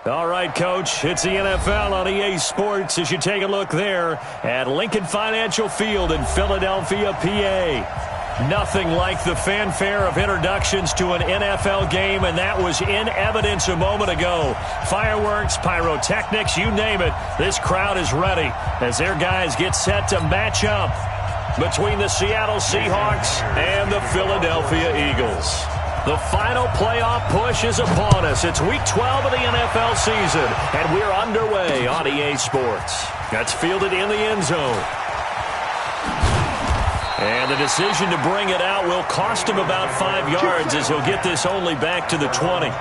All right, Coach, it's the NFL on EA Sports as you take a look there at Lincoln Financial Field in Philadelphia, PA. Nothing like the fanfare of introductions to an NFL game, and that was in evidence a moment ago. Fireworks, pyrotechnics, you name it, this crowd is ready as their guys get set to match up between the Seattle Seahawks and the Philadelphia Eagles. The final playoff push is upon us. It's Week 12 of the NFL season, and we're underway on EA Sports. That's fielded in the end zone. And the decision to bring it out will cost him about 5 yards as he'll get this only back to the 20.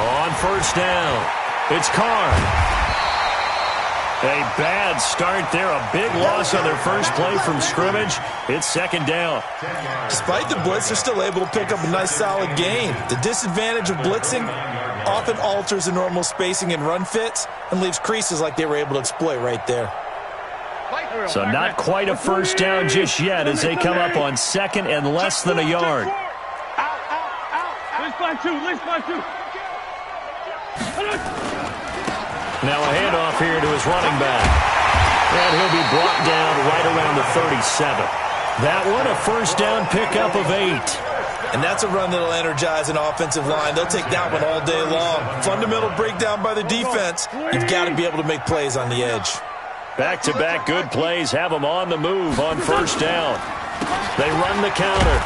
On first down, it's Carr. A bad start there, a big loss on their first play from scrimmage. It's second down. Despite the blitz, they're still able to pick up a nice solid gain. The disadvantage of blitzing often alters the normal spacing and run fits and leaves creases like they were able to exploit right there. So not quite a first down just yet as they come up on second and less than a yard. Now a handoff here to his running back. And he'll be brought down right around the 37. That one, a first down pickup of 8. And that's a run that'll energize an offensive line. They'll take that one all day long. Fundamental breakdown by the defense. You've got to be able to make plays on the edge. Back-to-back good plays have them on the move on first down. They run the counter.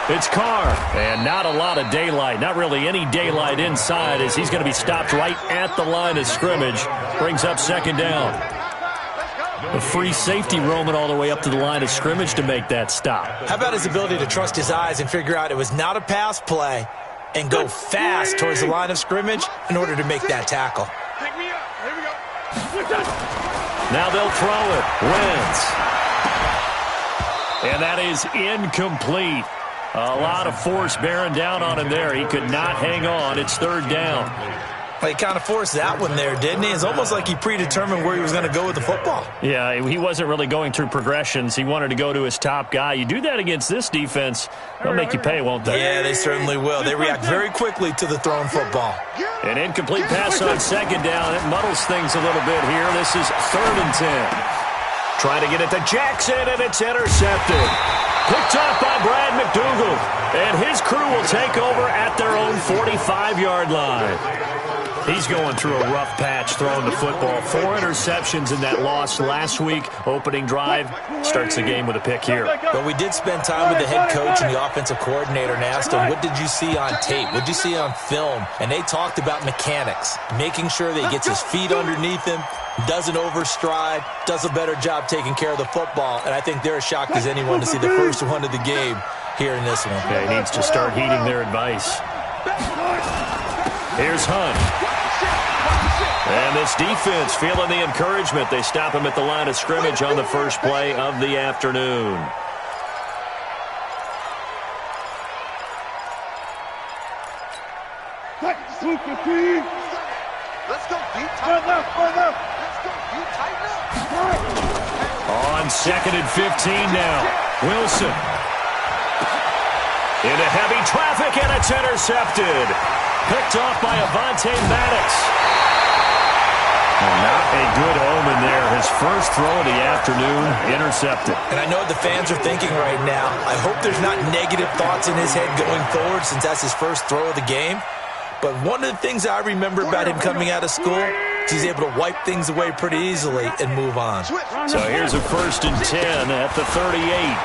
It's Carr, and not a lot of daylight, not really any daylight inside as he's going to be stopped right at the line of scrimmage. Brings up second down. A free safety roaming all the way up to the line of scrimmage to make that stop. How about his ability to trust his eyes and figure out it was not a pass play and go fast towards the line of scrimmage in order to make that tackle. Now they'll throw it. Wentz. And that is incomplete. A lot of force bearing down on him there. He could not hang on. It's third down. Well, he kind of forced that one there, didn't he? It's almost like he predetermined where he was going to go with the football. Yeah, he wasn't really going through progressions. He wanted to go to his top guy. You do that against this defense, they'll make you pay, won't they? Yeah, they certainly will. They react very quickly to the thrown football. An incomplete pass on second down. It muddles things a little bit here. This is 3rd and 10. Trying to get it to Jackson, and it's intercepted. Picked off by Brad McDougal, and his crew will take over at their own 45-yard line. He's going through a rough patch throwing the football. 4 interceptions in that loss last week. Opening drive starts the game with a pick here. But we did spend time with the head coach and the offensive coordinator and asked him, what did you see on tape? What did you see on film? And they talked about mechanics, making sure that he gets his feet underneath him, doesn't overstride, does a better job taking care of the football. And I think they're as shocked as anyone to see the first one of the game here in this one. Yeah, he needs to start heeding their advice. Here's Hunt. And this defense feeling the encouragement. They stop him at the line of scrimmage on the first play of the afternoon. Let's go deep, tighten up. On 2nd and 15 now. Wilson. Into heavy traffic, and it's intercepted. Picked off by Avonte Maddox. Not a good omen there. His first throw of the afternoon, intercepted. And I know what the fans are thinking right now. I hope there's not negative thoughts in his head going forward since that's his first throw of the game. But one of the things I remember about him coming out of school is he's able to wipe things away pretty easily and move on. So here's a 1st and 10 at the 38.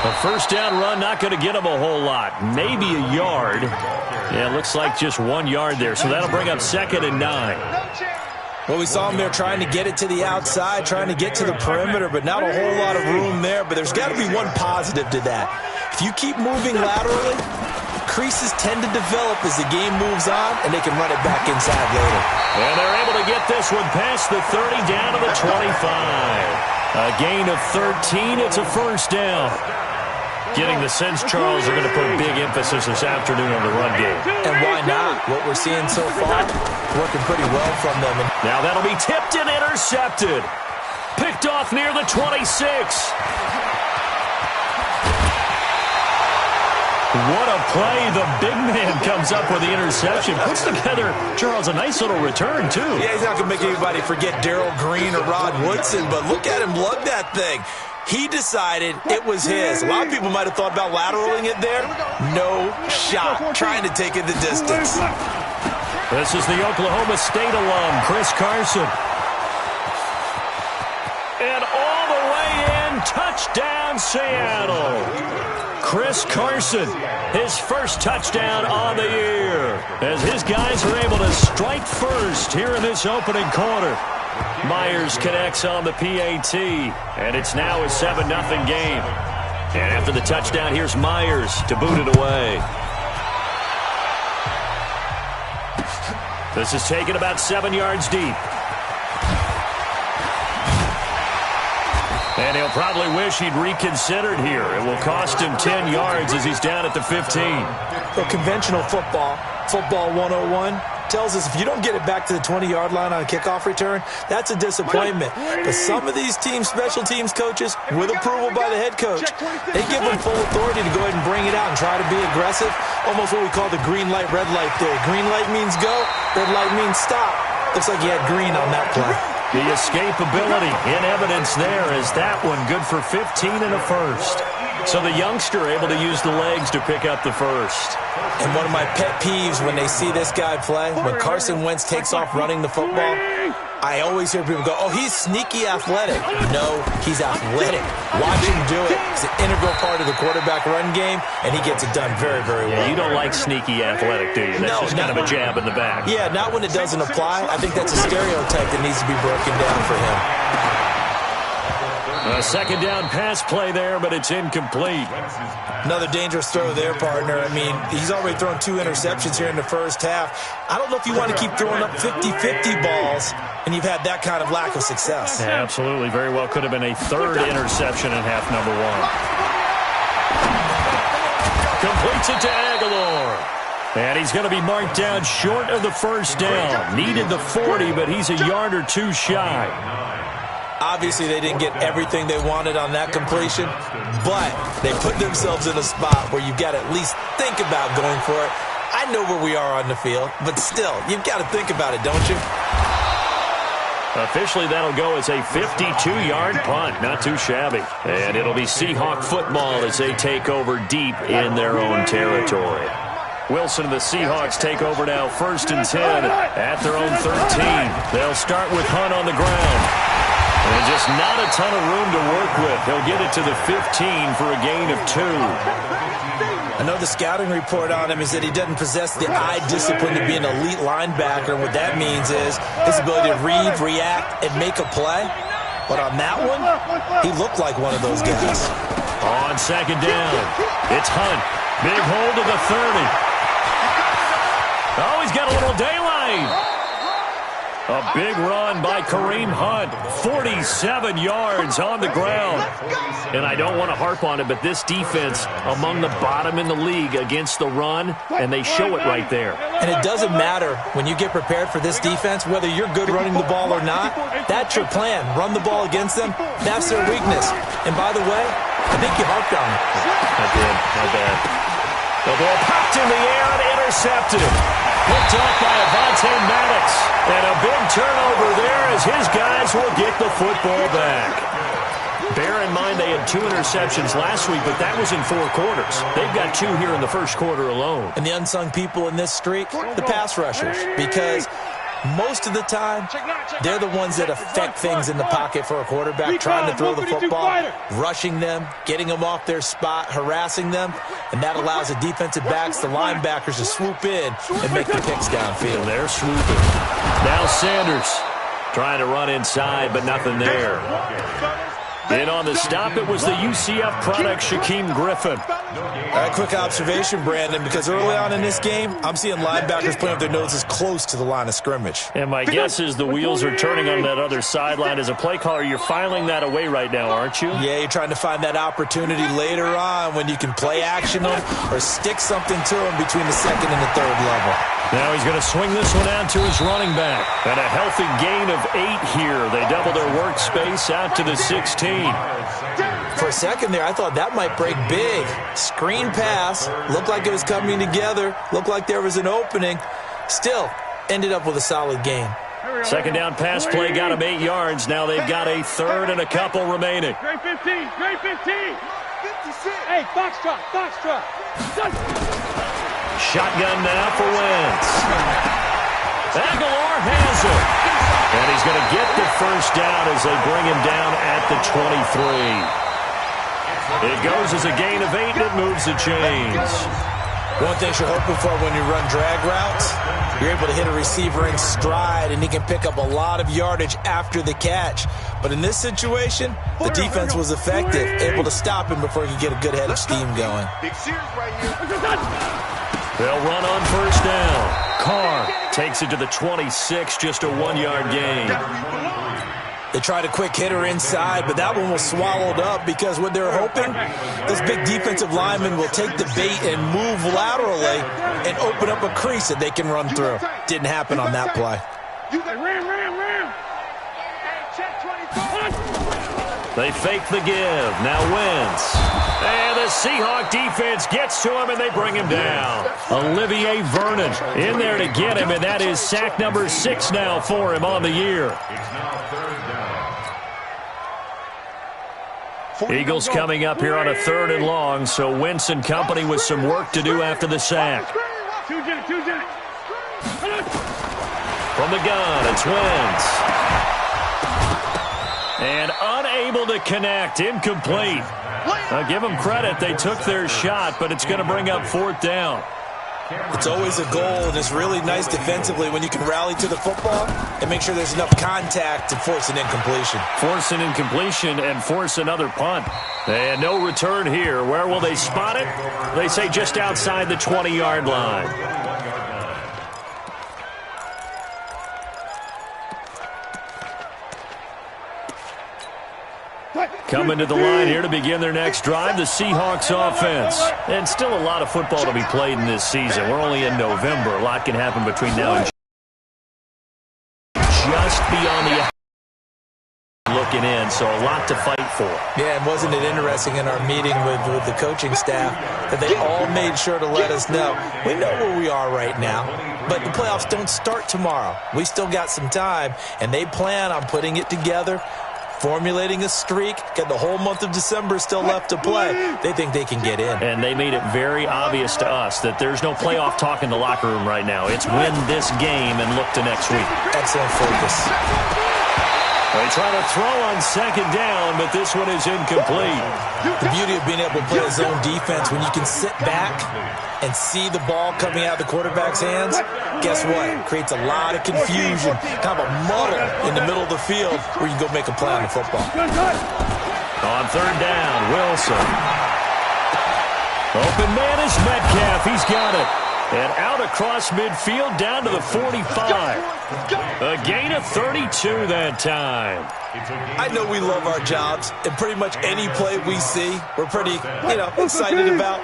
A first down run, not going to get him a whole lot. Maybe a yard. Yeah, it looks like just 1 yard there. So that'll bring up 2nd and 9. Well, we saw him there trying to get it to the outside, trying to get to the perimeter, but not a whole lot of room there. But there's got to be one positive to that. If you keep moving laterally, creases tend to develop as the game moves on, and they can run it back inside later. And they're able to get this one past the 30 down to the 25. A gain of 13. It's a first down. Getting the sense, Charles, they're going to put big emphasis this afternoon on the run game. And why not? What we're seeing so far, working pretty well from them. Now that'll be tipped and intercepted. Picked off near the 26. What a play. The big man comes up with the interception. Puts together, Charles, a nice little return, too. Yeah, he's not going to make anybody forget Darrell Green or Rod Woodson, but look at him lug that thing. He decided it was his. A lot of people might have thought about lateraling it there. No shot. Trying to take it the distance. This is the Oklahoma State alum, Chris Carson. And all the way in, touchdown, Seattle. Chris Carson, his first touchdown on the year, as his guys are able to strike first here in this opening quarter. Myers connects on the PAT, and it's now a 7-0 game. And after the touchdown, here's Myers to boot it away. This is taken about 7 yards deep. And he'll probably wish he'd reconsidered here. It will cost him 10 yards as he's down at the 15. Well, conventional football 101, tells us if you don't get it back to the 20-yard line on a kickoff return, that's a disappointment. But some of these special teams coaches, with approval by the head coach, they give them full authority to go ahead and bring it out and try to be aggressive. Almost what we call the green light, red light theory. Green light means go, red light means stop. Looks like he had green on that play. The escapability in evidence there is that one good for 15 and a first. So the youngster able to use the legs to pick up the first. And one of my pet peeves when they see this guy play, when Carson Wentz takes off running the football, I always hear people go, oh, he's sneaky athletic. No, he's athletic. Watch him do it. It's an integral part of the quarterback run game, and he gets it done very, very well. Yeah, you don't like sneaky athletic, do you? That's just kind of a jab in the back. Yeah, not when it doesn't apply. I think that's a stereotype that needs to be broken down for him. A second down pass play there, but it's incomplete. Another dangerous throw there, partner. I mean, he's already thrown 2 interceptions here in the first half. I don't know if you want to keep throwing up 50-50 balls, and you've had that kind of lack of success. Yeah, absolutely. Very well could have been a third interception in half number 1. Completes it to Aguilar. And he's going to be marked down short of the first down. Needed the 40, but he's a yard or 2 shy. Obviously, they didn't get everything they wanted on that completion, but they put themselves in a spot where you've got to at least think about going for it. I know where we are on the field, but still, you've got to think about it, don't you? Officially, that'll go as a 52-yard punt. Not too shabby. And it'll be Seahawk football as they take over deep in their own territory. Wilson and the Seahawks take over now, 1st and 10 at their own 13. They'll start with Hunt on the ground. And just not a ton of room to work with. He'll get it to the 15 for a gain of 2. I know the scouting report on him is that he doesn't possess the eye discipline to be an elite linebacker. And what that means is his ability to read, react, and make a play. But on that one, he looked like one of those guys. On second down, it's Hunt. Big hold to the 30. Oh, he's got a little daylight. A big run by Kareem Hunt, 47 yards on the ground. And I don't want to harp on it, but this defense among the bottom in the league against the run, and they show it right there. And it doesn't matter when you get prepared for this defense, whether you're good running the ball or not, that's your plan. Run the ball against them, that's their weakness. And by the way, I think you harped on it. I did, my bad. The ball popped in the air and intercepted. Picked off by Avonte Maddox. And a big turnover there as his guys will get the football back. Bear in mind they had 2 interceptions last week, but that was in 4 quarters. They've got 2 here in the first quarter alone. And the unsung people in this streak, the pass rushers. Because most of the time, they're the ones that affect things in the pocket for a quarterback, trying to throw the football, rushing them, getting them off their spot, harassing them, and that allows the defensive backs, the linebackers, to swoop in and make the picks downfield. And they're swooping. Now Sanders trying to run inside, but nothing there. In on the stop, it was the UCF product, Shaquem Griffin. Quick observation, Brandon, because early on in this game, I'm seeing linebackers playing with their noses close to the line of scrimmage. And my guess is the wheels are turning on that other sideline. As a play caller, you're filing that away right now, aren't you? Yeah, you're trying to find that opportunity later on when you can play action them or stick something to them between the second and the third level. Now he's going to swing this one out to his running back. And a healthy gain of 8 here. They double their workspace out to the 16. For a second there, I thought that might break big. Screen pass. Looked like it was coming together. Looked like there was an opening. Still, ended up with a solid gain. Second down pass play got him 8 yards. Now they've got a third and a couple remaining. Great 15, great 15. Hey, foxtrot, foxtrot. Shotgun now for Wentz. Aguilar has it. And he's going to get the first down as they bring him down at the 23. It goes as a gain of 8, and it moves the chains. One thing you're hoping for when you run drag routes, you're able to hit a receiver in stride, and he can pick up a lot of yardage after the catch. But in this situation, the defense was effective, able to stop him before he could get a good head of steam going. They'll run on first down. Carr takes it to the 26, just a 1-yard gain. They tried a quick hitter inside, but that one was swallowed up because what they're hoping, those big defensive linemen will take the bait and move laterally and open up a crease that they can run through. Didn't happen on that play. They fake the give. Now Wentz. And the Seahawk defense gets to him, and they bring him down. Olivier Vernon in there to get him, and that is sack number 6 now for him on the year. Eagles coming up here on a 3rd and long, so Wentz and company with some work to do after the sack. From the gun, it's Wentz. And unable to connect, incomplete. I'll give them credit, they took their shot, but it's going to bring up 4th down. It's always a goal, and it's really nice defensively when you can rally to the football and make sure there's enough contact to force an incompletion. Force an incompletion and force another punt. And no return here. Where will they spot it? They say just outside the 20-yard line. Coming to the line here to begin their next drive, the Seahawks offense. And still a lot of football to be played in this season. We're only in November. A lot can happen between now and just beyond the looking in, so a lot to fight for. Yeah, and wasn't it interesting in our meeting with the coaching staff that they all made sure to let us know, we know where we are right now, but the playoffs don't start tomorrow. We still got some time, and they plan on putting it together, formulating a streak, got the whole month of December still left to play. They think they can get in. And they made it very obvious to us that there's no playoff talk in the locker room right now. It's win this game and look to next week. Excellent focus. They try to throw on 2nd down, but this one is incomplete. The beauty of being able to play a zone defense, when you can sit back and see the ball coming out of the quarterback's hands, guess what? It creates a lot of confusion, kind of a muddle in the middle of the field where you can go make a play on the football. On 3rd down, Wilson. Open man is Metcalf. He's got it. And out across midfield down to the 45. A gain of 32 that time. I know we love our jobs, and pretty much any play we see, we're pretty, excited about.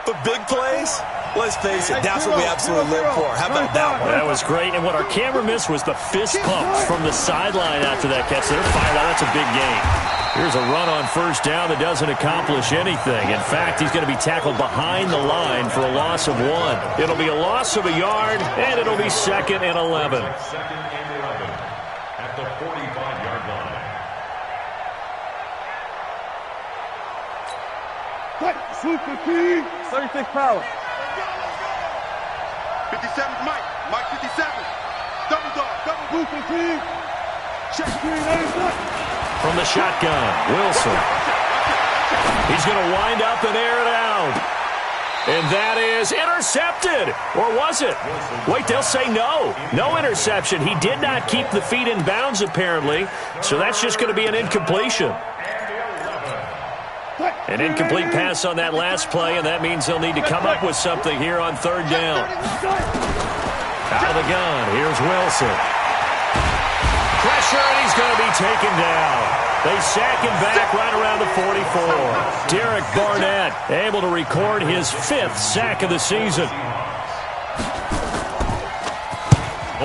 But big plays, let's face it, that's what we absolutely live for. How about that one? That was great, and what our camera missed was the fist pump from the sideline after that catch. They're fired out. That's a big gain. Here's a run on 1st down that doesn't accomplish anything. In fact, he's going to be tackled behind the line for a loss of 1. It'll be a loss of a yard, and it'll be 2nd and 11. At the 45-yard line. 36 power. 57 Mike. Mike 57. Double dog. Double boost fatigue. Check screen. From the shotgun, Wilson. He's going to wind up and air it out. And that is intercepted. Or was it? Wait, they'll say no. No interception. He did not keep the feet in bounds, apparently. So that's just going to be an incompletion. An incomplete pass on that last play, and that means they'll need to come up with something here on third down. Out of the gun, here's Wilson. Pressure, and he's going to be taken down. They sack him back right around the 44. Derek Barnett able to record his 5th sack of the season.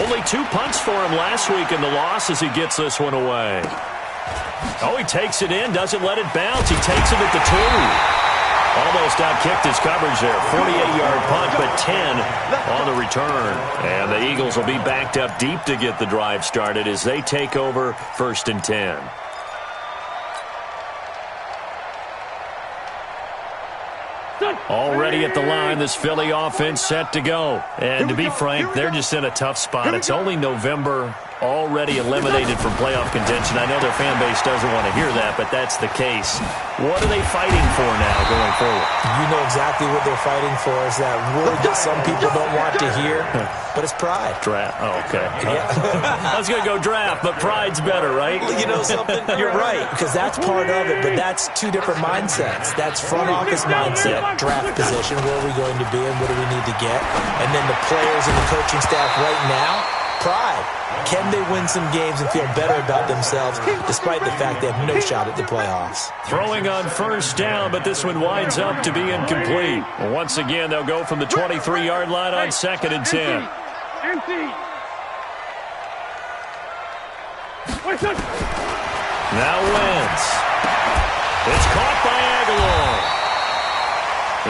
Only 2 punts for him last week in the loss as he gets this one away. Oh, he takes it in, doesn't let it bounce. He takes it at the 2. Almost outkicked his coverage there. 48-yard punt, but 10 on the return. And the Eagles will be backed up deep to get the drive started as they take over 1st and 10. Already at the line, this Philly offense set to go. And to be frank, they're just in a tough spot. It's only November, already eliminated from playoff contention. I know their fan base doesn't want to hear that, but that's the case. What are they fighting for now going forward? You know exactly what they're fighting for. Is that word that some people don't want to hear, but it's pride. Draft. Oh, okay. Yeah. I was going to go draft, but pride's better, right? Well, you know something? You're right, because that's part of it, but that's 2 different mindsets. That's front office mindset, draft position, where are we going to be and what do we need to get? And then the players and the coaching staff right now, pride. Can they win some games and feel better about themselves despite the fact they have no shot at the playoffs? Throwing on 1st down, but this one winds up to be incomplete. Once again, they'll go from the 23-yard line on 2nd and 10. Now Wentz. It's caught by Aguilar.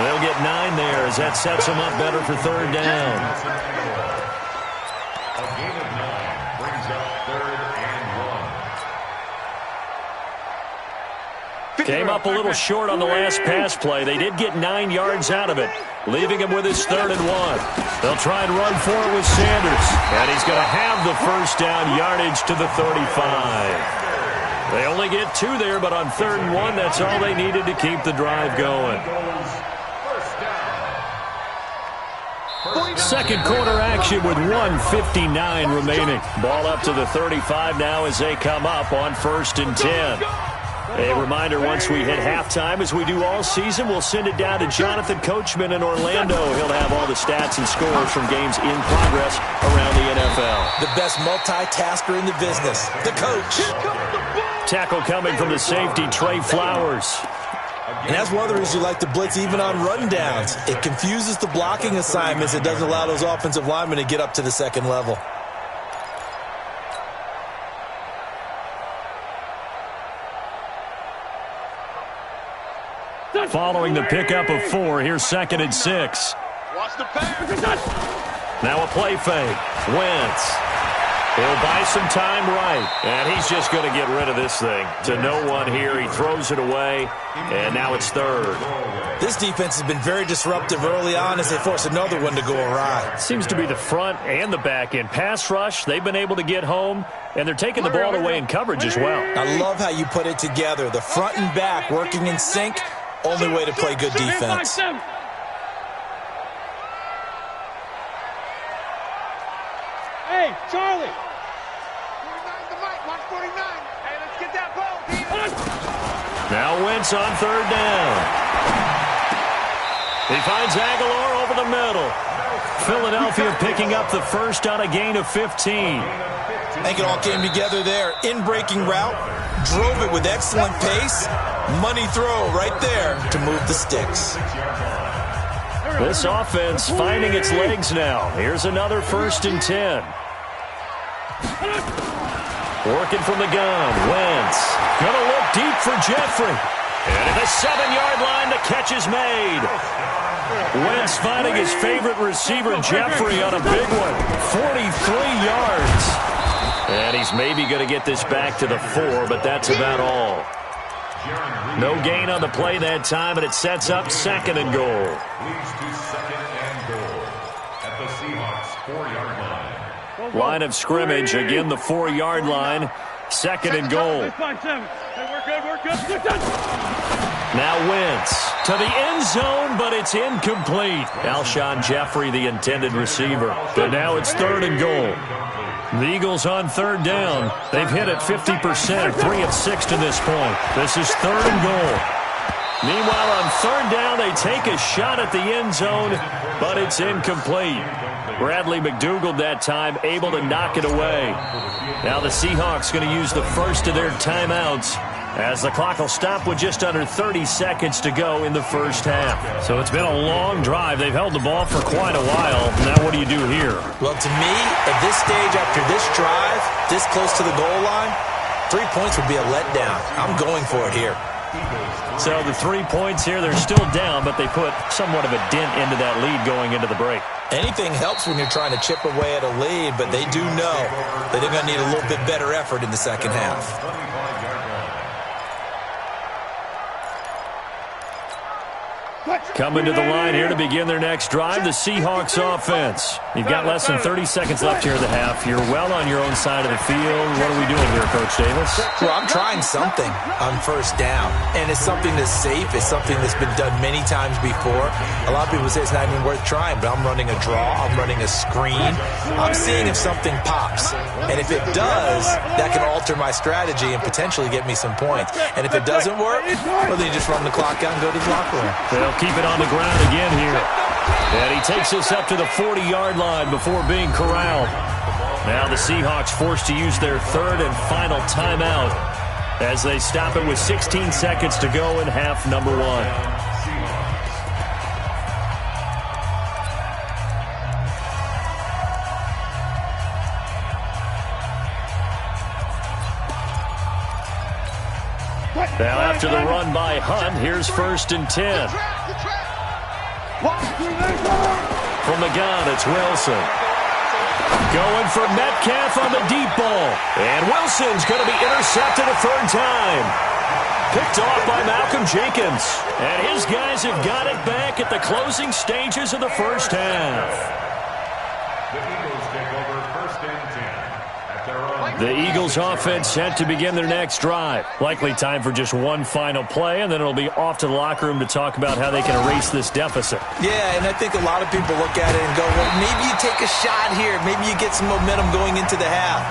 They'll get 9 there as that sets them up better for 3rd down. A gain of 9 brings up 3rd and 1. Came up a little short on the last pass play. They did get 9 yards out of it, leaving him with his 3rd and 1. They'll try and run for it with Sanders, and he's going to have the 1st down yardage to the 35. They only get 2 there, but on 3rd and 1, that's all they needed to keep the drive going. Second quarter action with 1:59 remaining. Ball up to the 35 now as they come up on 1st and 10. A reminder, once we hit halftime, as we do all season, we'll send it down to Jonathan Coachman in Orlando. He'll have all the stats and scores from games in progress around the NFL. The best multitasker in the business, the coach. Tackle coming from the safety, Trey Flowers. And that's one of the reasons you like to blitz even on rundowns. It confuses the blocking assignments. It doesn't allow those offensive linemen to get up to the 2nd level. Following the pickup of 4, here's 2nd and 6. Watch the pass. Now a play fake. Wentz. He'll buy some time right, and he's just going to get rid of this thing. To no one here, he throws it away, and now it's 3rd. This defense has been very disruptive early on as they force another one to go awry. Seems to be the front and the back end. Pass rush, they've been able to get home, and they're taking the ball away in coverage as well. I love how you put it together. The front and back working in sync, only way to play good defense. Hey, Charlie. 49 the mic, 149. Hey, let's get that ball, Peter. Now Wentz on 3rd down. He finds Aguilar over the middle. Philadelphia picking up the 1st on a gain of 15. I think it all came together there. In-breaking route, drove it with excellent pace. Money throw right there to move the sticks. This offense finding its legs now. Here's another 1st and 10. Working from the gun. Wentz. Going to look deep for Jeffrey. And at the 7-yard line, the catch is made. Wentz finding his favorite receiver, Jeffrey, on a big one. 43 yards. And he's maybe going to get this back to the 4, but that's about all. No gain on the play that time, and it sets up 2nd and goal. Leads to 2nd and goal at the Seahawks 4-yard line. Line of scrimmage, again the 4-yard line. 2nd and goal. Now Wentz to the end zone, but it's incomplete. Alshon Jeffrey, the intended receiver. But now it's 3rd and goal. The Eagles on 3rd down. They've hit it 50%, 3 of 6 to this point. This is 3rd and goal. Meanwhile, on third down, they take a shot at the end zone, but it's incomplete. Bradley McDougald that time able to knock it away. Now the Seahawks going to use the first of their timeouts as the clock will stop with just under 30 seconds to go in the first half. So it's been a long drive. They've held the ball for quite a while. Now what do you do here? Well, to me, at this stage after this drive, this close to the goal line, 3 points would be a letdown. I'm going for it here. So the 3 points here, they're still down, but they put somewhat of a dent into that lead going into the break. Anything helps when you're trying to chip away at a lead, but they do know that they're going to need a little bit better effort in the second half. Coming to the line here to begin their next drive, the Seahawks offense. You've got less than 30 seconds left here in the half. You're well on your own side of the field. What are we doing here, Coach Davis? Well, I'm trying something on first down, and it's something that's safe. It's something that's been done many times before. A lot of people say it's not even worth trying, but I'm running a draw. I'm running a screen. I'm seeing if something pops, and if it does, that can alter my strategy and potentially get me some points. And if it doesn't work, well, then you just run the clock out and go to the locker room. They'll keep it on the ground again here. And he takes us up to the 40-yard line before being corralled. Now the Seahawks forced to use their third and final timeout as they stop it with 16 seconds to go in half number one. Now after the run by Hunt, here's 1st and 10. From the gun, it's Wilson. Going for Metcalf on the deep ball. And Wilson's going to be intercepted a third time. Picked off by Malcolm Jenkins. And his guys have got it back at the closing stages of the first half. The Eagles take over 1st and 10 at their own. The Eagles offense set to begin their next drive. Likely time for just one final play, and then it'll be off to the locker room to talk about how they can erase this deficit. Yeah, and I think a lot of people look at it and go, well, maybe you take a shot here. Maybe you get some momentum going into the half.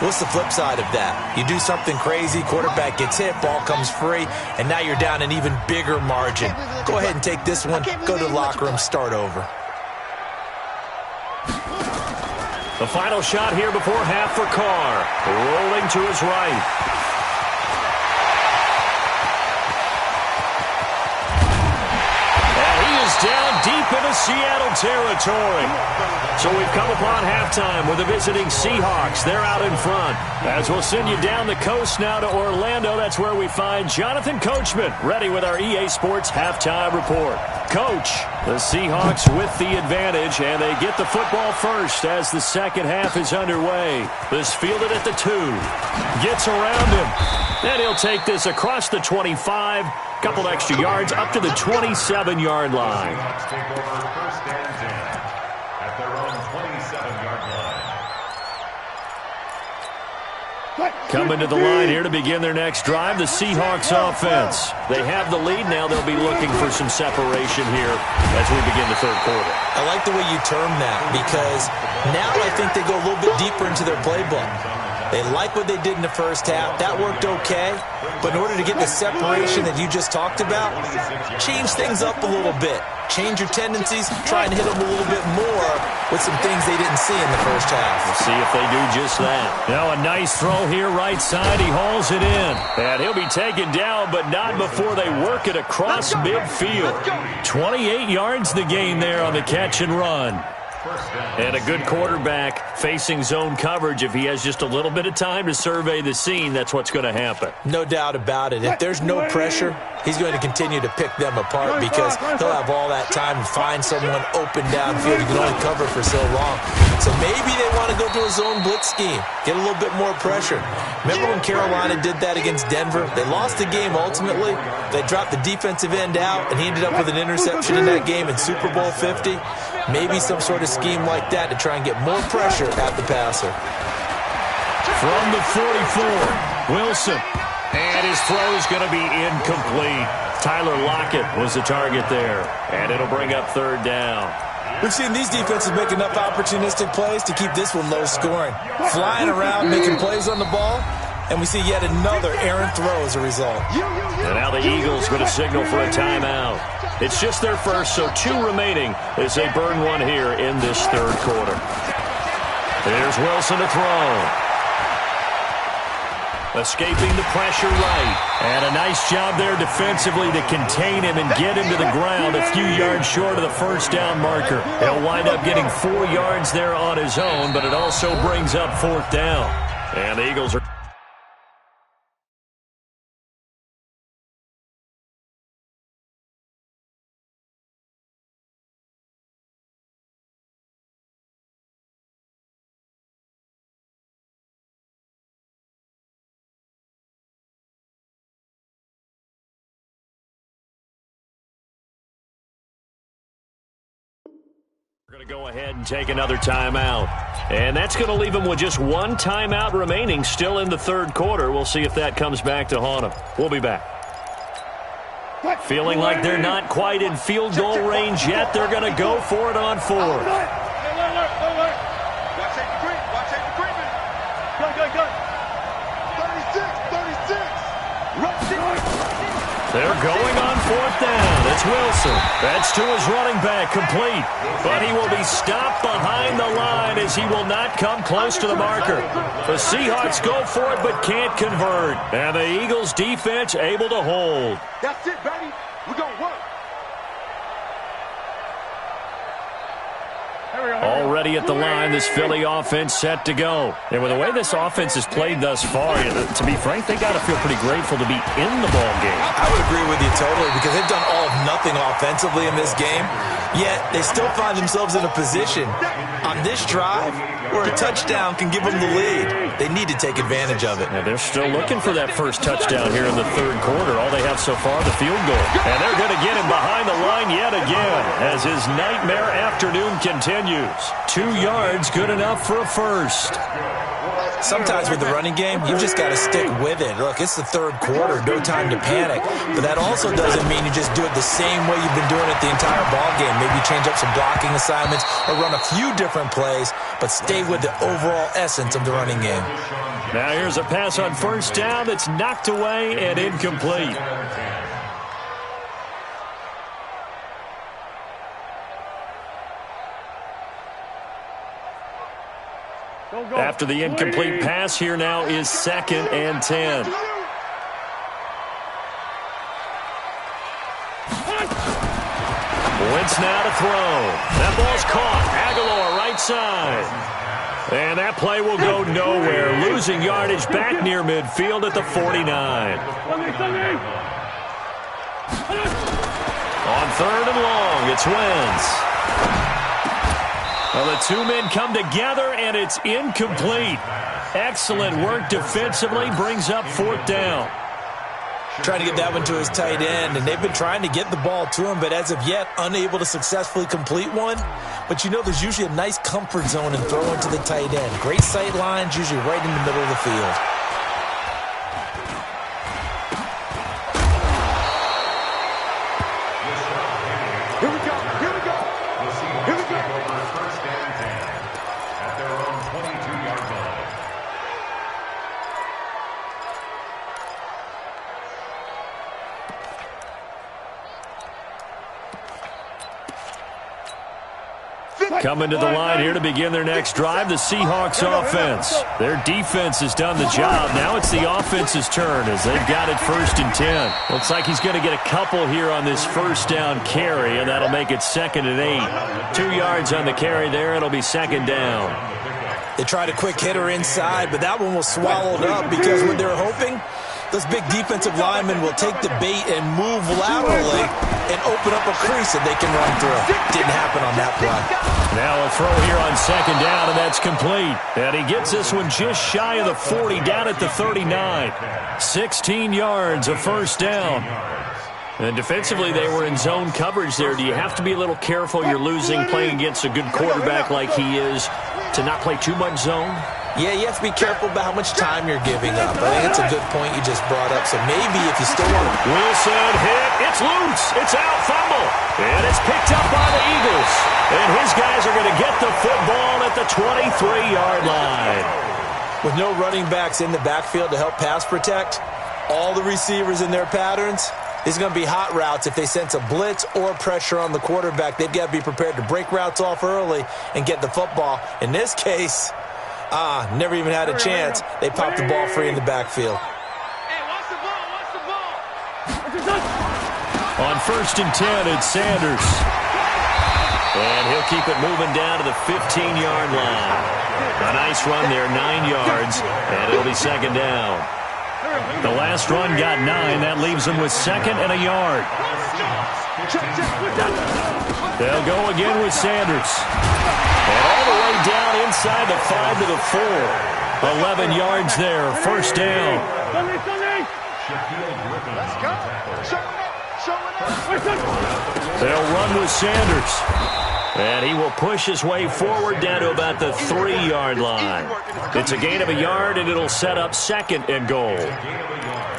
What's the flip side of that? You do something crazy, quarterback gets hit, ball comes free, and now you're down an even bigger margin. Go ahead and take this one, go to the locker room, start over. The final shot here before half for Carr. Rolling to his right. And he is down deep into Seattle territory. So we've come upon halftime with the visiting Seahawks. They're out in front. As we'll send you down the coast now to Orlando, that's where we find Jonathan Coachman, ready with our EA Sports halftime report. Coach, the Seahawks with the advantage, and they get the football first as the second half is underway. This fielded at the 2. Gets around him. And he'll take this across the 25. Couple extra yards up to the 27-yard line. Seahawks take over 1st and 10 at their own 27-yard line. Coming to the line here to begin their next drive, the Seahawks offense. They have the lead. Now they'll be looking for some separation here as we begin the third quarter. I like the way you term that because now I think they go a little bit deeper into their playbook. They like what they did in the first half. That worked okay. But in order to get the separation that you just talked about, change things up a little bit. Change your tendencies. Try and hit them a little bit more with some things they didn't see in the first half. We'll see if they do just that. Now a nice throw here right side. He hauls it in. And he'll be taken down, but not before they work it across midfield. 28 yards the gain there on the catch and run. And a good quarterback facing zone coverage. If he has just a little bit of time to survey the scene, that's what's going to happen. No doubt about it. If there's no pressure, he's going to continue to pick them apart because he'll have all that time to find someone open downfield. He can only cover for so long. So maybe they want to go to a zone blitz scheme, get a little bit more pressure. Remember when Carolina did that against Denver? They lost the game ultimately. They dropped the defensive end out, and he ended up with an interception in that game in Super Bowl 50. Maybe some sort of scheme like that to try and get more pressure at the passer. From the 44, Wilson. And his throw is going to be incomplete. Tyler Lockett was the target there. And it'll bring up third down. We've seen these defenses make enough opportunistic plays to keep this one low scoring. Flying around, making plays on the ball. And we see yet another errant throw as a result. And now the Eagles going to signal for a timeout. It's just their first, so 2 remaining as they burn one here in this third quarter. There's Wilson to throw. Escaping the pressure right. And a nice job there defensively to contain him and get him to the ground a few yards short of the first down marker. He'll wind up getting 4 yards there on his own, but it also brings up 4th down. And the Eagles are... We're going to go ahead and take another timeout. And that's going to leave them with just 1 timeout remaining still in the third quarter. We'll see if that comes back to haunt them. We'll be back. Feeling like they're not quite in field goal range yet. They're going to go for it on 4th. Watch Safety Green. Watch Safety Green. Go. 36. They're going on 4th down. It's Wilson. That's to his running back, complete. But he will be stopped behind the line as he will not come close to the marker. The Seahawks go for it but can't convert. And the Eagles defense able to hold. That's it, baby. We're going to work. Already at the line, this Philly offense set to go. And with the way this offense has played thus far, to be frank, they got to feel pretty grateful to be in the ball game. I would agree with you totally because they've done all of nothing offensively in this game, yet they still find themselves in a position on this drive where a touchdown can give them the lead. They need to take advantage of it. And they're still looking for that first touchdown here in the third quarter. All they have so far, the field goal. And they're going to get him behind the line yet again as his nightmare afternoon continues. 2 yards, good enough for a first. Sometimes with the running game, you've just got to stick with it. Look, it's the third quarter, no time to panic. But that also doesn't mean you just do it the same way you've been doing it the entire ball game. Maybe change up some blocking assignments or run a few different plays, but stay with the overall essence of the running game. Now here's a pass on first down that's knocked away and incomplete. After the incomplete pass, here now is 2nd and 10. Wentz now to throw. That ball's caught. Aguilar right side. And that play will go nowhere. Losing yardage back near midfield at the 49. On 3rd and long, it's Wentz. Well, the 2 men come together, and it's incomplete. Excellent work defensively, brings up 4th down. Trying to get that one to his tight end, and they've been trying to get the ball to him, but as of yet, unable to successfully complete one. But you know there's usually a nice comfort zone in throwing to the tight end. Great sight lines, usually right in the middle of the field. Coming to the line here to begin their next drive, the Seahawks offense. Their defense has done the job. Now it's the offense's turn as they've got it 1st and 10. Looks like he's going to get a couple here on this first down carry, and that'll make it 2nd and 8. 2 yards on the carry there. It'll be 2nd down. They tried a quick hitter inside, but that one was swallowed up because what they're hoping, those big defensive linemen will take the bait and move laterally and open up a crease that they can run through. Didn't happen on that play. Now a throw here on 2nd down, and that's complete. And he gets this one just shy of the 40, down at the 39. 16 yards, a first down. And defensively, they were in zone coverage there. Do you have to be a little careful? You're losing, playing against a good quarterback like he is, to not play too much zone? Yeah, you have to be careful about how much time you're giving up. I think it's a good point you just brought up. So maybe if you still want to... Wilson hit. It's loose. It's out. Fumble. And it's picked up by the Eagles. And his guys are going to get the football at the 23-yard line. With no running backs in the backfield to help pass protect, all the receivers in their patterns, it's going to be hot routes. If they sense a blitz or pressure on the quarterback, they've got to be prepared to break routes off early and get the football. In this case, never even had a chance. They popped the ball free in the backfield. On 1st and 10, it's Sanders. And he'll keep it moving down to the 15-yard line. A nice run there, 9 yards, and it'll be 2nd down. The last run got 9. That leaves them with 2nd and a yard. They'll go again with Sanders. And all the way down inside the 5 to the 4. 11 yards there, 1st down. They'll run with Sanders. And he will push his way forward down to about the 3-yard line. It's a gain of a yard, and it'll set up 2nd and goal.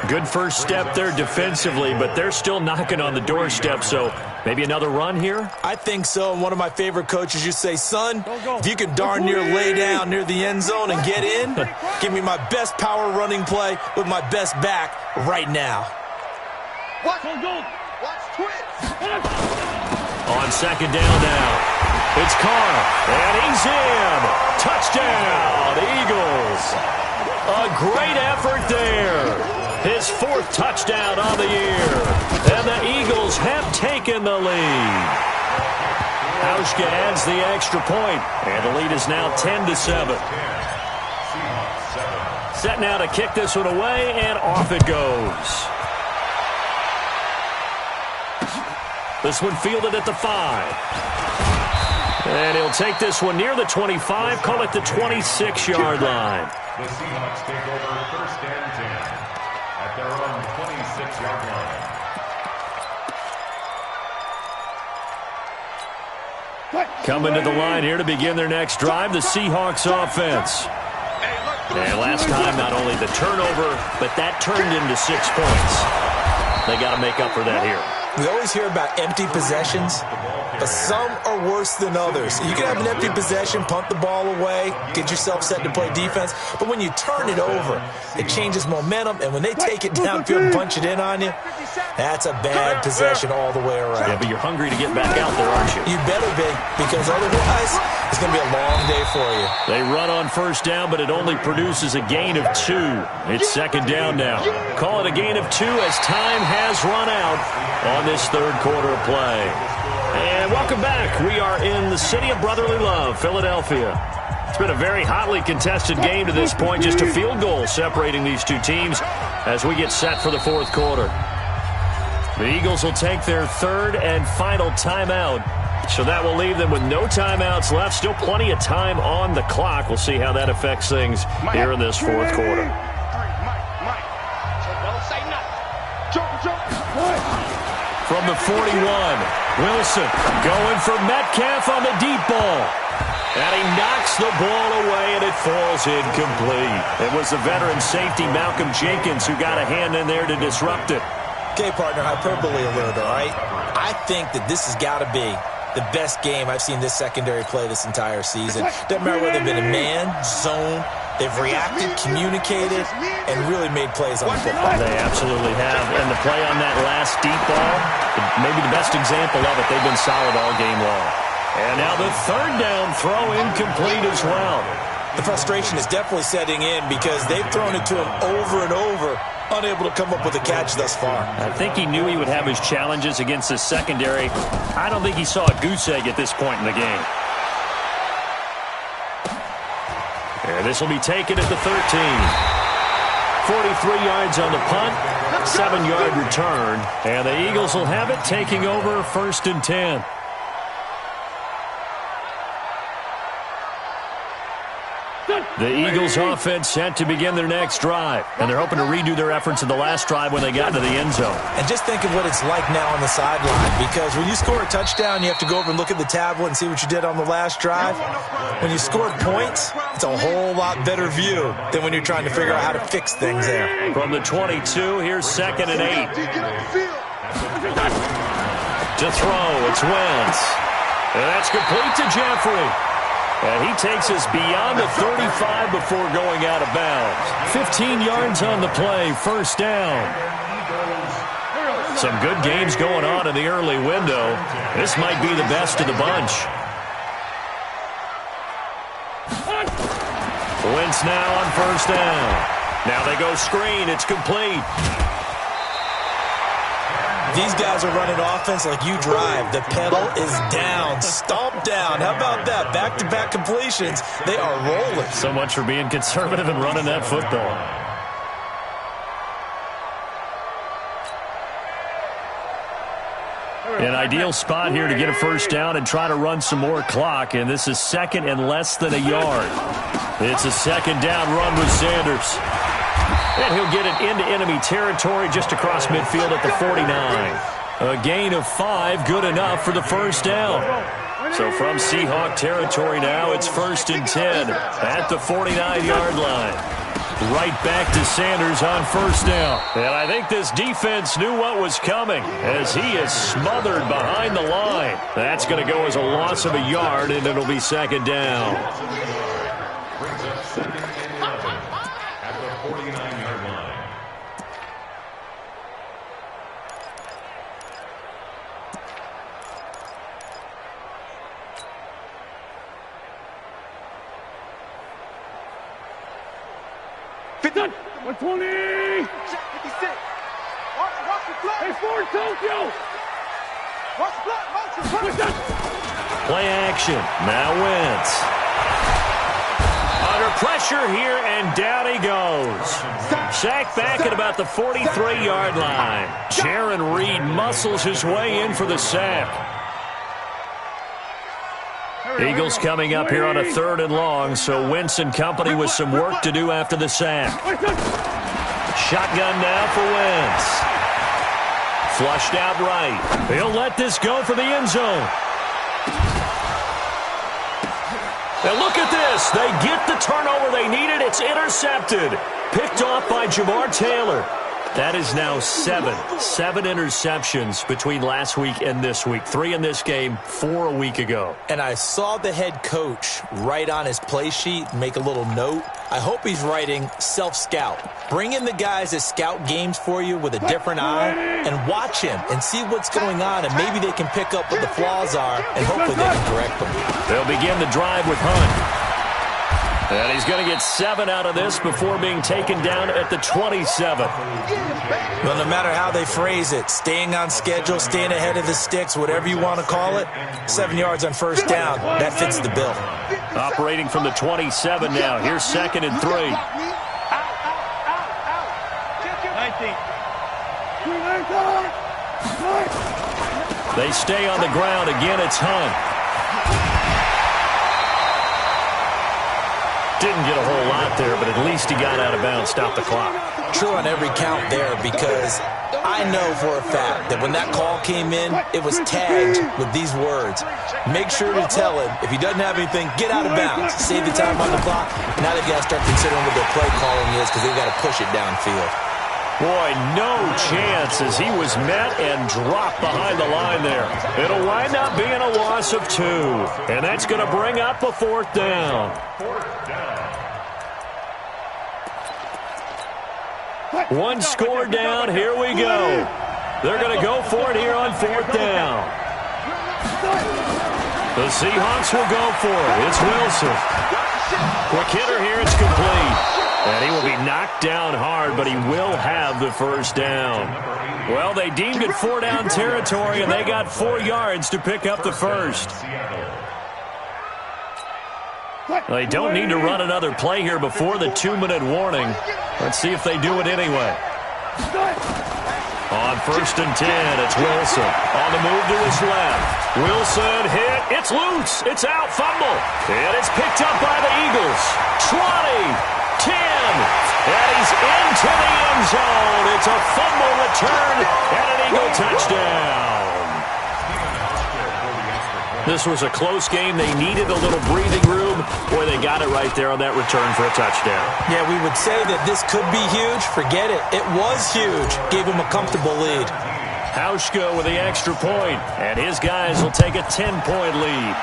Good first step there defensively, but they're still knocking on the doorstep, so maybe another run here? I think so. And one of my favorite coaches used to say, son, if you can darn near lay down near the end zone and get in, give me my best power running play with my best back right now. Watch twist. On 2nd down now, it's Carr, and he's in. Touchdown, Eagles. A great effort there. His 4th touchdown on the year. And the Eagles have taken the lead. Hauschka adds the extra point, and the lead is now 10-7. Set now to kick this one away, and off it goes. This one fielded at the 5. And he'll take this one near the 25, call it the 26-yard line. The Seahawks take over 1st and 10 at their own 26-yard line. Coming to the line here to begin their next drive, the Seahawks offense. And last time, not only the turnover, but that turned into 6 points. They got to make up for that here. We always hear about empty possessions, but some are worse than others. You can have an empty possession, punt the ball away, get yourself set to play defense, but when you turn it over, it changes momentum, and when they take it downfield and punch it in on you, that's a bad possession all the way around. Yeah, but you're hungry to get back out there, aren't you? You better be, because otherwise, it's going to be a long day for you. They run on 1st down, but it only produces a gain of 2. It's 2nd down now. Call it a gain of 2 as time has run out on this 3rd quarter of play. And welcome back. We are in the city of brotherly love, Philadelphia. It's been a very hotly contested game to this point, just a field goal separating these two teams as we get set for the 4th quarter. The Eagles will take their 3rd and final timeout, so that will leave them with no timeouts left. Still plenty of time on the clock. We'll see how that affects things here in this 4th quarter. From the 41, Wilson going for Metcalf on the deep ball. And he knocks the ball away, and it falls incomplete. It was the veteran safety, Malcolm Jenkins, who got a hand in there to disrupt it. Okay, partner, hyperbole alert, all right? I think that this has got to be the best game I've seen this secondary play this entire season. Doesn't matter whether they've been in man, zone, they've reacted, communicated, and really made plays on the football. They absolutely have. And the play on that last deep ball, maybe the best example of it, they've been solid all game long. And now the 3rd down throw incomplete as well. The frustration is definitely setting in because they've thrown it to him over and over, unable to come up with a catch thus far. I think he knew he would have his challenges against the secondary. I don't think he saw a goose egg at this point in the game. And this will be taken at the 13. 43 yards on the punt, 7-yard return, and the Eagles will have it taking over 1st and 10. The Eagles offense set to begin their next drive, and they're hoping to redo their efforts in the last drive when they got into the end zone. And just think of what it's like now on the sideline, because when you score a touchdown, you have to go over and look at the tablet and see what you did on the last drive. When you scored points, it's a whole lot better view than when you're trying to figure out how to fix things there. From the 22, here's 2nd and 8. To throw, it's Wentz. And that's complete to Jeffrey. And he takes us beyond the 35 before going out of bounds. 15 yards on the play, first down. Some good games going on in the early window. This might be the best of the bunch. Wentz now on first down. Now they go screen. It's complete. These guys are running offense like you drive. The pedal is down, stomped down. How about that? Back-to-back completions. They are rolling. So much for being conservative and running that football. An ideal spot here to get a first down and try to run some more clock, and this is second and less than a yard. It's a second down run with Sanders. And he'll get it into enemy territory just across midfield at the 49. A gain of 5, good enough for the first down. So from Seahawk territory now, it's 1st and 10 at the 49-yard line. Right back to Sanders on first down. And I think this defense knew what was coming as he is smothered behind the line. That's going to go as a loss of a yard, and it'll be second down. Brings up 2nd and 11 at the 49-yard line. Done. 120. 56. Watch the play. Hey, Ford, Tokyo. Watch the play. Watch the play. Play action. Now Wentz. Under pressure here, and down he goes. Sacked back at about the 43-yard line. Jaron Reed muscles his way in for the sack. Eagles coming up here on a 3rd and long, so Wentz and company with some work to do after the sack. Shotgun now for Wentz. Flushed out right. He'll let this go for the end zone. Now look at this. They get the turnover they needed. It's intercepted. Picked off by Jamar Taylor. That is now 7 interceptions between last week and this week. 3 in this game, 4 a week ago. And I saw the head coach write on his play sheet, make a little note. I hope he's writing self-scout. Bring in the guys that scout games for you with a different eye and watch him and see what's going on, and maybe they can pick up what the flaws are, and hopefully they can correct them. They'll begin the drive with Hunt. And he's going to get 7 out of this before being taken down at the 27. Well, no matter how they phrase it, staying on schedule, staying ahead of the sticks, whatever you want to call it, 7 yards on first down, that fits the bill. Operating from the 27 now. Here's 2nd and 3. 19. They stay on the ground. Again, it's Hunt. Didn't get a whole lot there, but at least he got out of bounds, stopped the clock. True on every count there, because I know for a fact that when that call came in, it was tagged with these words. Make sure to tell him, if he doesn't have anything, get out of bounds. Save the time on the clock. Now they've got to start considering what their play calling is, because they've got to push it downfield. Boy, no chance as he was met and dropped behind the line there. It'll wind up being a loss of 2. And that's going to bring up a 4th down. 4th down. 1 score down. Here we go. They're going to go for it here on 4th down. The Seahawks will go for it. It's Wilson. Quick hitter here. It's complete. And he will be knocked down hard, but he will have the first down. Well, they deemed it 4-down territory, and they got 4 yards to pick up the first. They don't need to run another play here before the 2-minute warning. Let's see if they do it anyway. On 1st and 10, it's Wilson. On the move to his left. Wilson hit. It's loose. It's out. Fumble. And it's picked up by the Eagles. 20. 10, and he's into the end zone. It's a fumble return and an Eagle touchdown. This was a close game. They needed a little breathing room. Boy, they got it right there on that return for a touchdown. Yeah, we would say that this could be huge. Forget it. It was huge. Gave him a comfortable lead. Hauschka with the extra point, and his guys will take a 10-point lead.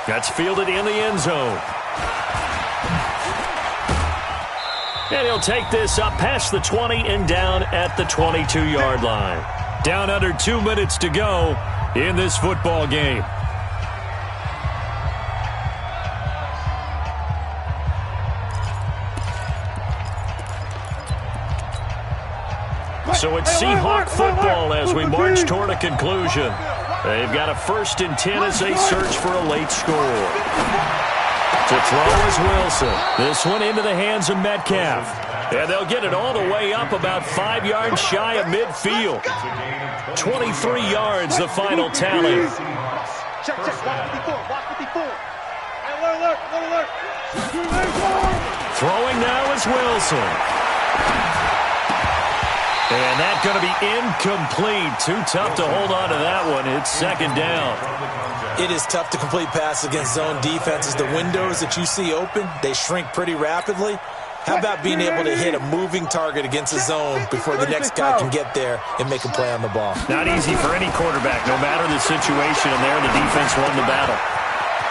That's fielded in the end zone. And he'll take this up past the 20 and down at the 22-yard line. Down under 2 minutes to go in this football game. So it's Seahawk football as we march toward a conclusion. They've got a 1st and 10 as they search for a late score. To throw is Wilson. This one into the hands of Metcalf. And they'll get it all the way up about 5 yards shy of midfield. 23 yards, the final tally. Check, watch 54. Alert. Throwing now is Wilson. And that's going to be incomplete. Too tough to hold on to that one. It's 2nd down. It is tough to complete passes against zone defenses. The windows that you see open, they shrink pretty rapidly. How about being able to hit a moving target against a zone before the next guy can get there and make a play on the ball? Not easy for any quarterback, no matter the situation. And there, the defense won the battle.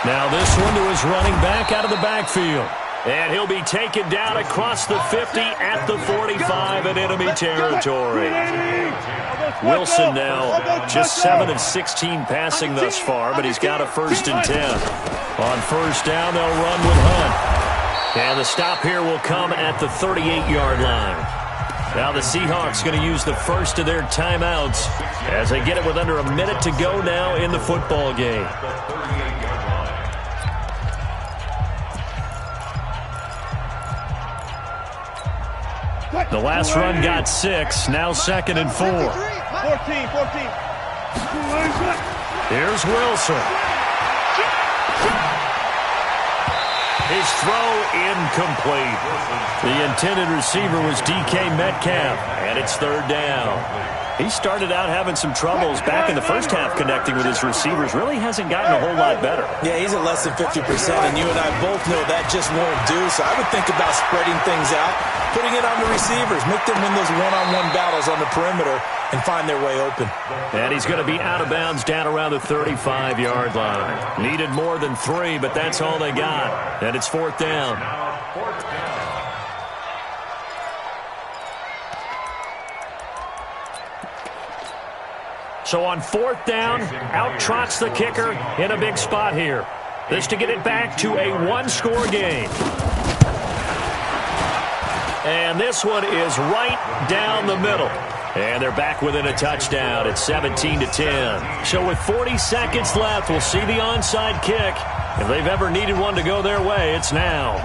Now this one to his running back out of the backfield. And he'll be taken down across the 50 at the 45 in enemy territory. Wilson now just 7 of 16 passing thus far, but he's got a 1st and 10. On 1st down, they'll run with Hunt. And the stop here will come at the 38-yard line. Now the Seahawks going to use the first of their timeouts as they get it with under a minute to go now in the football game. The last run got 6, now 2nd and 4. 14. Here's Wilson. His throw incomplete. The intended receiver was DK Metcalf, and it's 3rd down. He started out having some troubles back in the first half connecting with his receivers. Really hasn't gotten a whole lot better. Yeah, he's at less than 50%, and you and I both know that just won't do. So I would think about spreading things out, putting it on the receivers, make them win those one-on-one battles on the perimeter and find their way open. And he's going to be out of bounds down around the 35-yard line. Needed more than 3, but that's all they got. And it's 4th down. So on 4th down, out trots the kicker in a big spot here. This to get it back to a 1-score game. And this one is right down the middle. And they're back within a touchdown at 17-10. So with 40 seconds left, we'll see the onside kick. If they've ever needed one to go their way, it's now.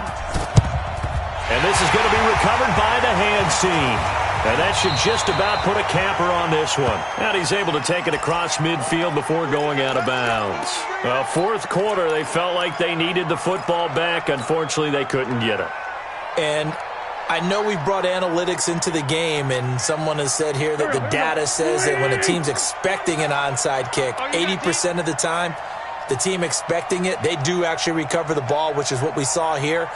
And this is going to be recovered by the hands team. And that should just about put a capper on this one. And he's able to take it across midfield before going out of bounds. Well, 4th quarter, they felt like they needed the football back. Unfortunately, they couldn't get it. And I know we brought analytics into the game, and someone has said here that the data says that when a team's expecting an onside kick, 80% of the time, the team expecting it, they do actually recover the ball, which is what we saw here.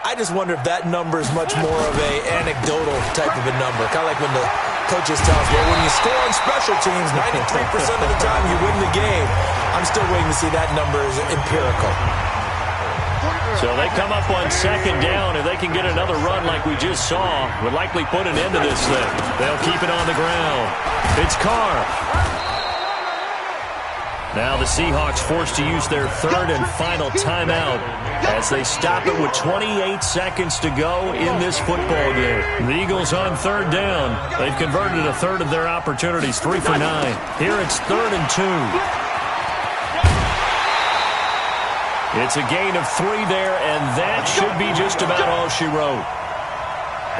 I just wonder if that number is much more of a anecdotal type of a number. Kind of like when the coaches tell us, well, when you score on special teams, 93% of the time you win the game. I'm still waiting to see that number as empirical. So they come up on 2nd down. If they can get another run like we just saw, would likely put an end to this thing. They'll keep it on the ground. It's Carr. Now the Seahawks forced to use their 3rd and final timeout as they stop it with 28 seconds to go in this football game. The Eagles on 3rd down. They've converted a 1/3 of their opportunities, 3 for 9. Here it's 3rd and 2. It's a gain of 3 there, and that should be just about all she wrote.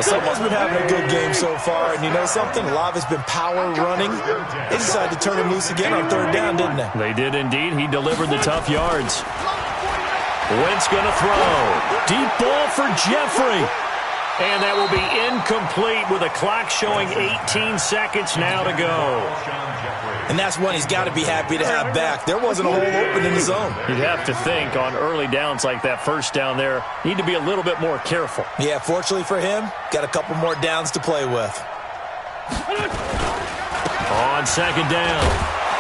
Someone's been having a good game so far, and you know something? A lot of it's been power running. They decided to turn him loose again on 3rd down, didn't they? They did indeed. He delivered the tough yards. Wentz going to throw. Deep ball for Jeffrey. And that will be incomplete with a clock showing 18 seconds now to go. And that's one he's got to be happy to have back. There wasn't a hole open in the zone. You'd have to think on early downs like that 1st down there, need to be a little bit more careful. Yeah, fortunately for him, got a couple more downs to play with. On 2nd down,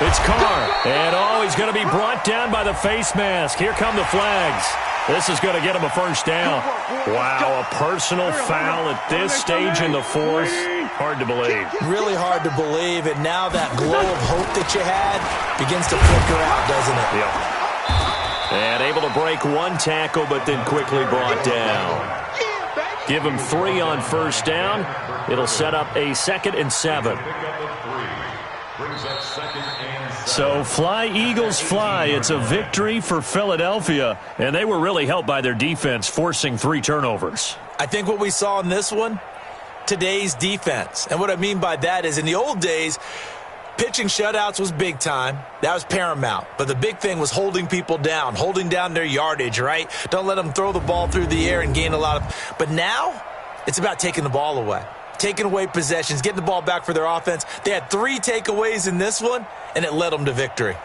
It's Carr. And, he's going to be brought down by the face mask. Here come the flags. This is going to get him a first down. Wow, a personal foul at this stage in the fourth. Hard to believe. Really hard to believe, and now that glow of hope that you had begins to flicker out, doesn't it? Yep. And able to break one tackle, but then quickly brought down. Give him 3 on first down. It'll set up a 2nd and 7. So fly, Eagles, fly. It's a victory for Philadelphia, and they were really helped by their defense, forcing 3 turnovers. I think what we saw in this one, today's defense. And what I mean by that is in the old days, pitching shutouts was big time. That was paramount. But the big thing was holding people down, holding down their yardage, right? Don't let them throw the ball through the air and gain a lot of... But now, it's about taking the ball away. Taking away possessions, getting the ball back for their offense. They had 3 takeaways in this one, and it led them to victory.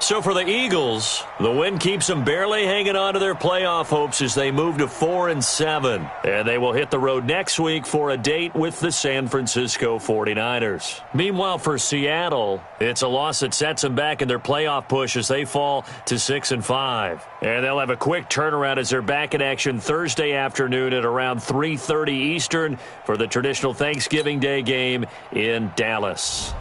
So for the Eagles, the win keeps them barely hanging on to their playoff hopes as they move to 4-7. And they will hit the road next week for a date with the San Francisco 49ers. Meanwhile, for Seattle, it's a loss that sets them back in their playoff push as they fall to 6-5. And they'll have a quick turnaround as they're back in action Thursday afternoon at around 3:30 Eastern for the traditional Thanksgiving Day game in Dallas.